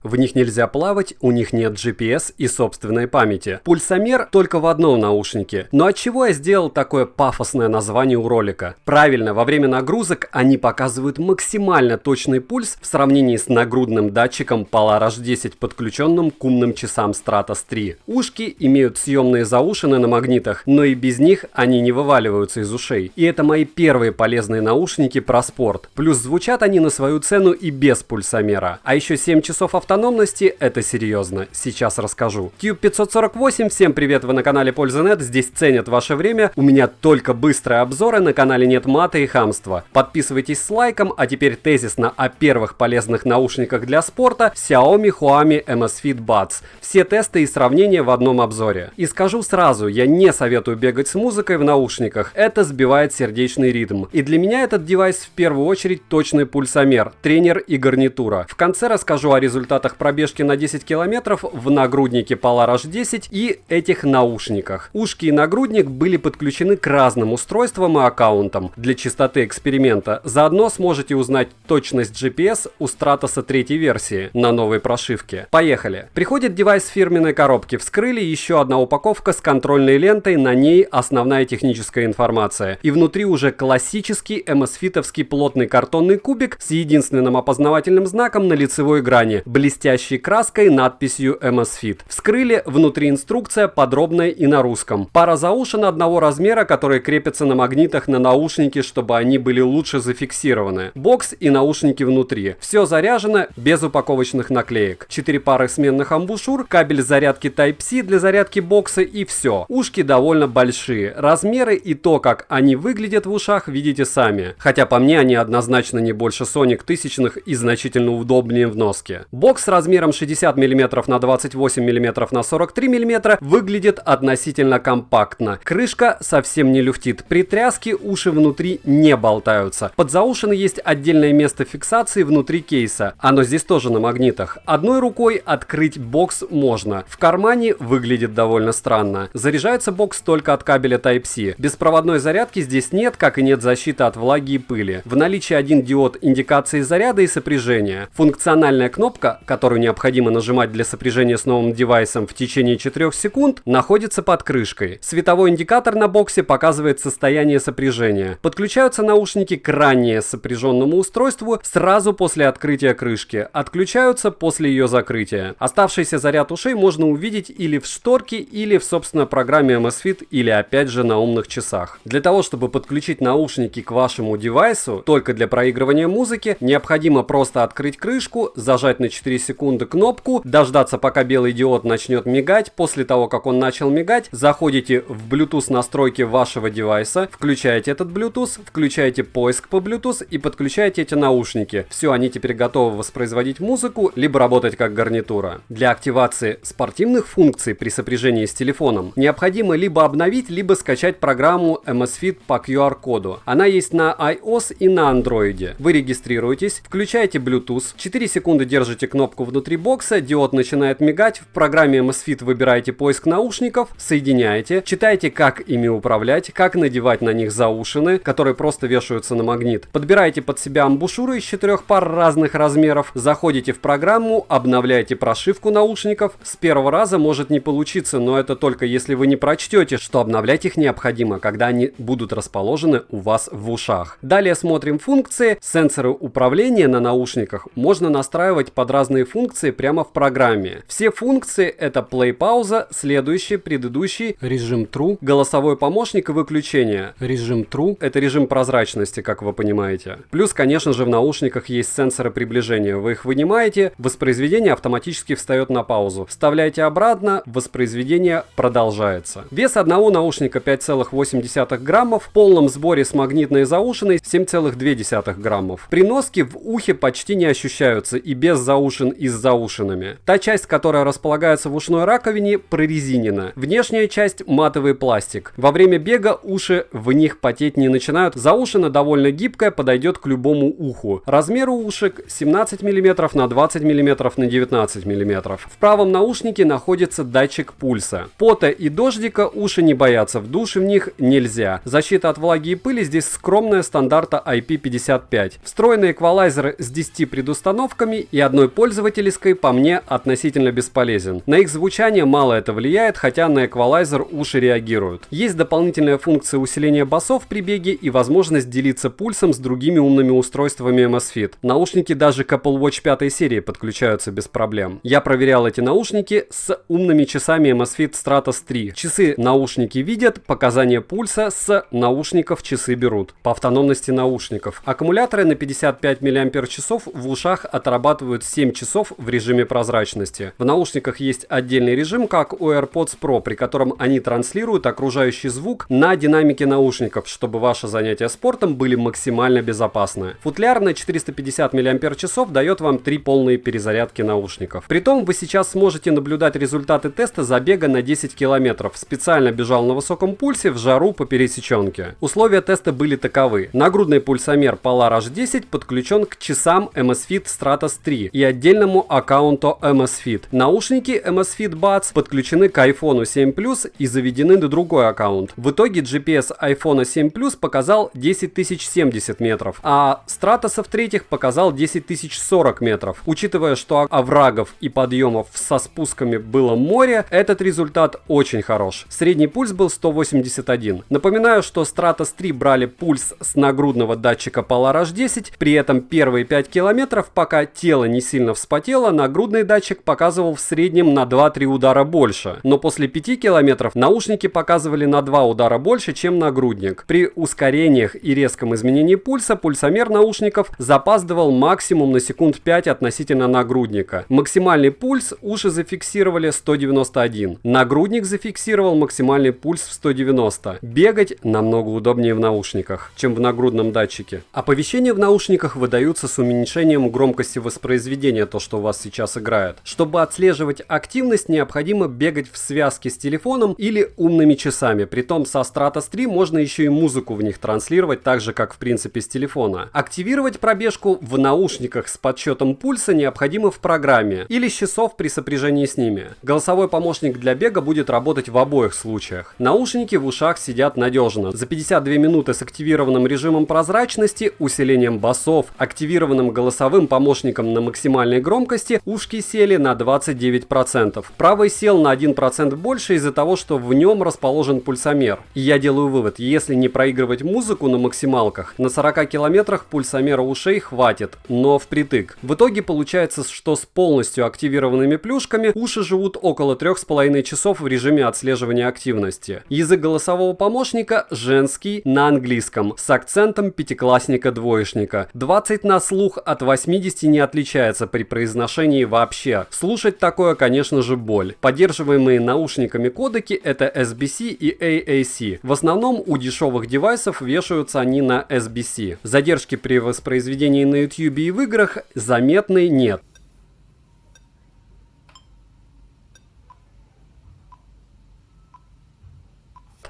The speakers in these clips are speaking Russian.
В них нельзя плавать, у них нет GPS и собственной памяти. Пульсомер только в одном наушнике. Но отчего я сделал такое пафосное название у ролика? Правильно, во время нагрузок они показывают максимально точный пульс в сравнении с нагрудным датчиком Polarosh 10, подключенным к умным часам Stratos 3. Ушки имеют съемные заушины на магнитах, но и без них они не вываливаются из ушей. И это мои первые полезные наушники про спорт. Плюс звучат они на свою цену и без пульсомера. А еще 7 часов автономности — это серьезно. Сейчас расскажу. Cube 548, всем привет, вы на канале Польза.нет, здесь ценят ваше время. У меня только быстрые обзоры, на канале нет мата и хамства. Подписывайтесь с лайком, а теперь тезисно о первых полезных наушниках для спорта Xiaomi Huami Amazfit Buds. Все тесты и сравнения в одном обзоре. И скажу сразу, я не советую бегать с музыкой в наушниках, это сбивает сердечный ритм. И для меня этот девайс в первую очередь точный пульсомер, тренер и гарнитура. В конце расскажу о результатах пробежки на 10 километров в нагруднике Polarosh 10 и этих наушниках. Ушки и нагрудник были подключены к разным устройствам и аккаунтам для чистоты эксперимента. Заодно сможете узнать точность GPS у Stratos 3 версии на новой прошивке. Поехали! Приходит девайс в фирменной коробке. Вскрыли, еще одна упаковка с контрольной лентой, на ней основная техническая информация. И внутри уже классический Amazfitовский плотный картонный кубик с единственным опознавательным знаком на лицевой грани, блестящей краской, надписью Amazfit. Вскрыли, внутри инструкция подробная и на русском. Пара заушин одного размера, которые крепятся на магнитах на наушники, чтобы они были лучше зафиксированы. Бокс и наушники внутри. Все заряжено без упаковочных наклеек. 4 пары сменных амбушюр, кабель зарядки Type-C для зарядки бокса и все. Ушки довольно большие. Размеры и то, как они выглядят в ушах, видите сами. Хотя по мне они однозначно не больше Sonic тысячных и значительно удобнее в носке. Бокс с размером 60 мм на 28 мм на 43 мм выглядит относительно компактно. Крышка совсем не люфтит. При тряске уши внутри не болтаются. Под заушины есть отдельное место фиксации внутри кейса. Оно здесь тоже на магнитах. Одной рукой открыть бокс можно. В кармане выглядит довольно странно. Заряжается бокс только от кабеля Type-C. Беспроводной зарядки здесь нет, как и нет защиты от влаги и пыли. В наличии один диод индикации заряда и сопряжения. Функциональная кнопка, которую необходимо нажимать для сопряжения с новым девайсом в течение 4 секунд, находится под крышкой. Световой индикатор на боксе показывает состояние сопряжения. Подключаются наушники к ранее сопряженному устройству сразу после открытия крышки. Отключаются после ее закрытия. Оставшийся заряд ушей можно увидеть или в шторке, или в собственной программе Amazfit, или опять же на умных часах. Для того, чтобы подключить наушники к вашему девайсу только для проигрывания музыки, необходимо просто открыть крышку, зажать на 4 секунды кнопку, дождаться, пока белый диод начнет мигать. После того, как он начал мигать, заходите в Bluetooth настройки вашего девайса, включаете этот Bluetooth, включаете поиск по Bluetooth и подключаете эти наушники. Все, они теперь готовы воспроизводить музыку, либо работать как гарнитура. Для активации спортивных функций при сопряжении с телефоном необходимо либо обновить, либо скачать программу Amazfit по QR-коду. Она есть на iOS и на Android. Вы регистрируетесь, включаете Bluetooth, 4 секунды держите кнопку внутри бокса, диод начинает мигать, в программе Amazfit выбираете поиск наушников, соединяете, читаете, как ими управлять, как надевать на них заушины, которые просто вешаются на магнит. Подбираете под себя амбушюры из 4 пар разных размеров, заходите в программу, обновляете прошивку наушников. С первого раза может не получиться, но это только если вы не прочтете, что обновлять их необходимо, когда они будут расположены у вас в ушах. Далее смотрим функции. Сенсоры управления на наушниках можно настраивать под разные функции прямо в программе. Все функции — это play-пауза, следующий, предыдущий, режим True, голосовой помощник и выключение. Режим True — это режим прозрачности, как вы понимаете. Плюс, конечно же, в наушниках есть сенсоры приближения. Вы их вынимаете, воспроизведение автоматически встает на паузу. Вставляете обратно, воспроизведение продолжается. Вес одного наушника 5,8 граммов, в полном сборе с магнитной заушиной 7,2 граммов. При носке в ухе почти не ощущаются и без заушин и с заушинами. Та часть, которая располагается в ушной раковине, прорезинена. Внешняя часть — матовый пластик. Во время бега уши в них потеть не начинают. Заушина довольно гибкая, подойдет к любому уху. Размер у ушек 17 мм на 20 мм на 19 мм. В правом наушнике находится датчик пульса. Пота и дождика уши не боятся, в душе в них нельзя. Защита от влаги и пыли здесь скромная, стандарта IP55. Встроенный эквалайзер с 10 предустановками и одной пользователем пользовательской, по мне, относительно бесполезен. На их звучание мало это влияет, хотя на эквалайзер уши реагируют. Есть дополнительная функция усиления басов при беге и возможность делиться пульсом с другими умными устройствами Amazfit. Наушники даже к Apple Watch 5 серии подключаются без проблем. Я проверял эти наушники с умными часами Amazfit Stratos 3. Часы наушники видят, показания пульса с наушников часы берут. По автономности наушников. Аккумуляторы на 55 мАч в ушах отрабатывают 7 часов в режиме прозрачности. В наушниках есть отдельный режим, как у AirPods Pro, при котором они транслируют окружающий звук на динамике наушников, чтобы ваши занятия спортом были максимально безопасны. Футляр на 450 мАч дает вам 3 полные перезарядки наушников. Притом вы сейчас сможете наблюдать результаты теста забега на 10 километров. Специально бежал на высоком пульсе в жару по пересеченке. Условия теста были таковы. Нагрудный пульсомер Polar H10 подключен к часам Amazfit Stratos 3 и отдельному аккаунту Amazfit. Наушники Amazfit Buds подключены к iPhone 7 Plus и заведены на другой аккаунт. В итоге GPS iPhone 7 Plus показал 10 070 метров, а Стратосов третьих показал 10 040 метров. Учитывая, что оврагов и подъемов со спусками было море, этот результат очень хорош. Средний пульс был 181. Напоминаю, что Stratos 3 брали пульс с нагрудного датчика Polar H10, при этом первые 5 километров, пока тело не сильно вспотело, нагрудный датчик показывал в среднем на 2-3 удара больше, но после 5 километров наушники показывали на 2 удара больше, чем нагрудник. При ускорениях и резком изменении пульса пульсомер наушников запаздывал максимум на секунд 5 относительно нагрудника. Максимальный пульс уши зафиксировали 191. Нагрудник зафиксировал максимальный пульс в 190. Бегать намного удобнее в наушниках, чем в нагрудном датчике. Оповещения в наушниках выдаются с уменьшением громкости воспроизведения, то, что у вас сейчас играет. Чтобы отслеживать активность, необходимо бегать в связке с телефоном или умными часами. Притом со Stratos 3 можно еще и музыку в них транслировать, так же как в принципе с телефона. Активировать пробежку в наушниках с подсчетом пульса необходимо в программе или с часов при сопряжении с ними. Голосовой помощник для бега будет работать в обоих случаях. Наушники в ушах сидят надежно. За 52 минуты с активированным режимом прозрачности, усилением басов, активированным голосовым помощником на максимальной громкости, ушки сели на 29%. Правый сел на 1% больше из-за того, что в нем расположен пульсомер. И я делаю вывод, если не проигрывать музыку на максималках, на 40 километрах пульсомера ушей хватит, но впритык. В итоге получается, что с полностью активированными плюшками уши живут около 3,5 часов в режиме отслеживания активности. Язык голосового помощника женский на английском, с акцентом пятиклассника-двоечника. 20 на слух от 80 не отличается при произношении вообще. Слушать такое, конечно же, боль. Поддерживаемые наушниками кодеки это SBC и AAC. В основном у дешевых девайсов вешаются они на SBC. Задержки при воспроизведении на YouTube и в играх заметной нет.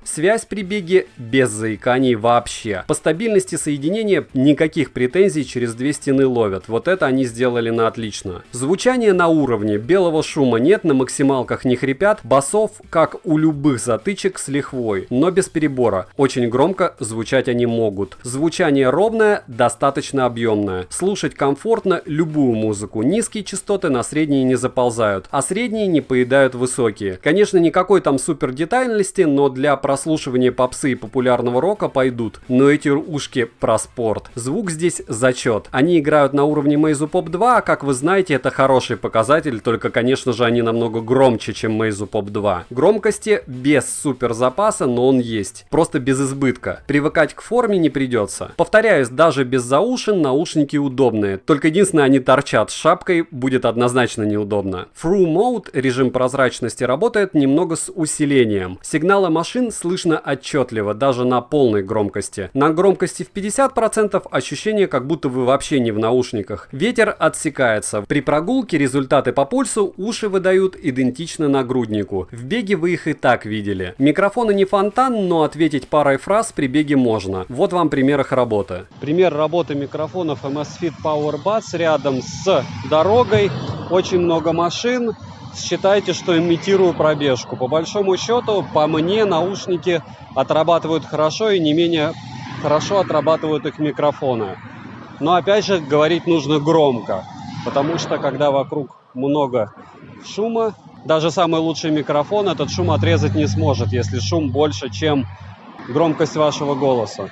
Связь при беге без заиканий вообще. По стабильности соединения никаких претензий через две стены ловят. Вот это они сделали на отлично. Звучание на уровне, белого шума нет, на максималках не хрипят, басов, как у любых затычек, с лихвой, но без перебора. Очень громко звучать они могут. Звучание ровное, достаточно объемное. Слушать комфортно любую музыку. Низкие частоты на средние не заползают, а средние не поедают высокие. Конечно, никакой там супер детальности, но для прослушивания попсы и популярного рока пойдут. Но эти ушки про спорт. Звук здесь зачет. Они играют на уровне Meizu Pop 2, а как вы знаете, это хороший показатель, только, конечно же, они намного громче, чем Meizu Pop 2. Громкости без супер запаса, но он есть. Просто без избытка. Привыкать к форме не придется. Повторяюсь, даже без заушин наушники удобные. Только единственное, они торчат. С шапкой будет однозначно неудобно. Through Mode, режим прозрачности, работает немного с усилением. Сигналы машин слышно отчетливо, даже на полной громкости. На громкости в 50% ощущение, как будто вы вообще не в наушниках. Ветер отсекается. При прогулке результаты по пульсу уши выдают идентично нагруднику. В беге вы их и так видели. Микрофоны не фонтан, но ответить парой фраз при беге можно. Вот вам пример их работы. Пример работы микрофонов Amazfit Power Buds рядом с дорогой. Очень много машин. Считайте, что имитирую пробежку. По большому счету, по мне, наушники отрабатывают хорошо и не менее хорошо отрабатывают их микрофоны. Но опять же, говорить нужно громко. Потому что когда вокруг много шума, даже самый лучший микрофон этот шум отрезать не сможет, если шум больше, чем громкость вашего голоса.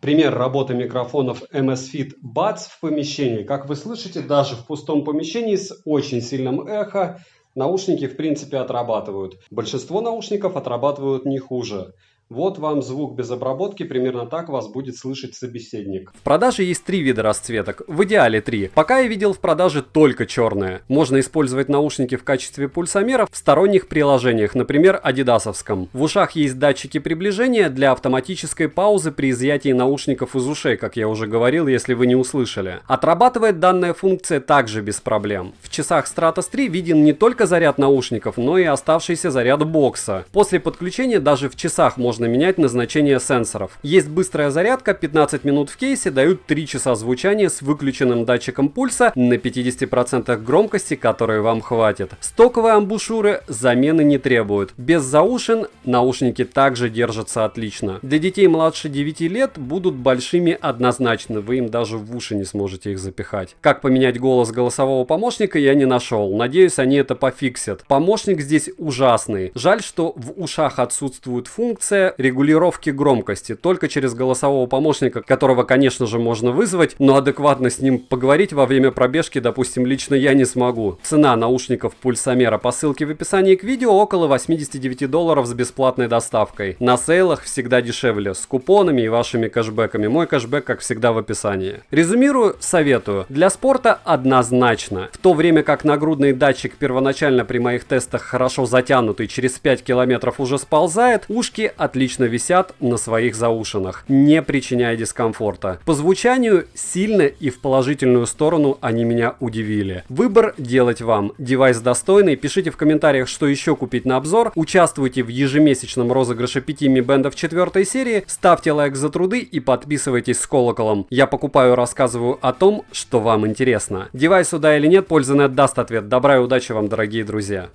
Пример работы микрофонов Amazfit Buds в помещении. Как вы слышите, даже в пустом помещении с очень сильным эхо наушники в принципе отрабатывают. Большинство наушников отрабатывают не хуже. Вот вам звук без обработки, примерно так вас будет слышать собеседник. В продаже есть 3 вида расцветок, в идеале 3. Пока я видел в продаже только черные. Можно использовать наушники в качестве пульсомера в сторонних приложениях, например, адидасовском. В ушах есть датчики приближения для автоматической паузы при изъятии наушников из ушей, как я уже говорил, если вы не услышали. Отрабатывает данная функция также без проблем. В часах Stratos 3 виден не только заряд наушников, но и оставшийся заряд бокса. После подключения даже в часах можно менять назначение сенсоров. Есть быстрая зарядка, 15 минут в кейсе дают 3 часа звучания с выключенным датчиком пульса на 50% громкости, которой вам хватит. Стоковые амбушюры замены не требуют. Без заушин наушники также держатся отлично. Для детей младше 9 лет будут большими однозначно, вы им даже в уши не сможете их запихать. Как поменять голос голосового помощника, я не нашел. Надеюсь, они это пофиксят. Помощник здесь ужасный. Жаль, что в ушах отсутствует функция регулировки громкости только через голосового помощника, которого, конечно же, можно вызвать, но адекватно с ним поговорить во время пробежки, допустим, лично я не смогу. Цена наушников пульсомера по ссылке в описании к видео около $89 с бесплатной доставкой. На сейлах всегда дешевле, с купонами и вашими кэшбэками. Мой кэшбэк, как всегда, в описании. Резюмирую, советую. Для спорта однозначно. В то время как нагрудный датчик первоначально при моих тестах хорошо затянутый, через 5 километров уже сползает, ушки отлично висят на своих заушинах, не причиняя дискомфорта. По звучанию сильно и в положительную сторону они меня удивили. Выбор делать вам. Девайс достойный. Пишите в комментариях, что еще купить на обзор. Участвуйте в ежемесячном розыгрыше 5 Mi Band'ов 4 серии. Ставьте лайк за труды и подписывайтесь с колоколом. Я покупаю и рассказываю о том, что вам интересно. Девайсу да или нет, Пользанет даст ответ. Добра и удачи вам, дорогие друзья.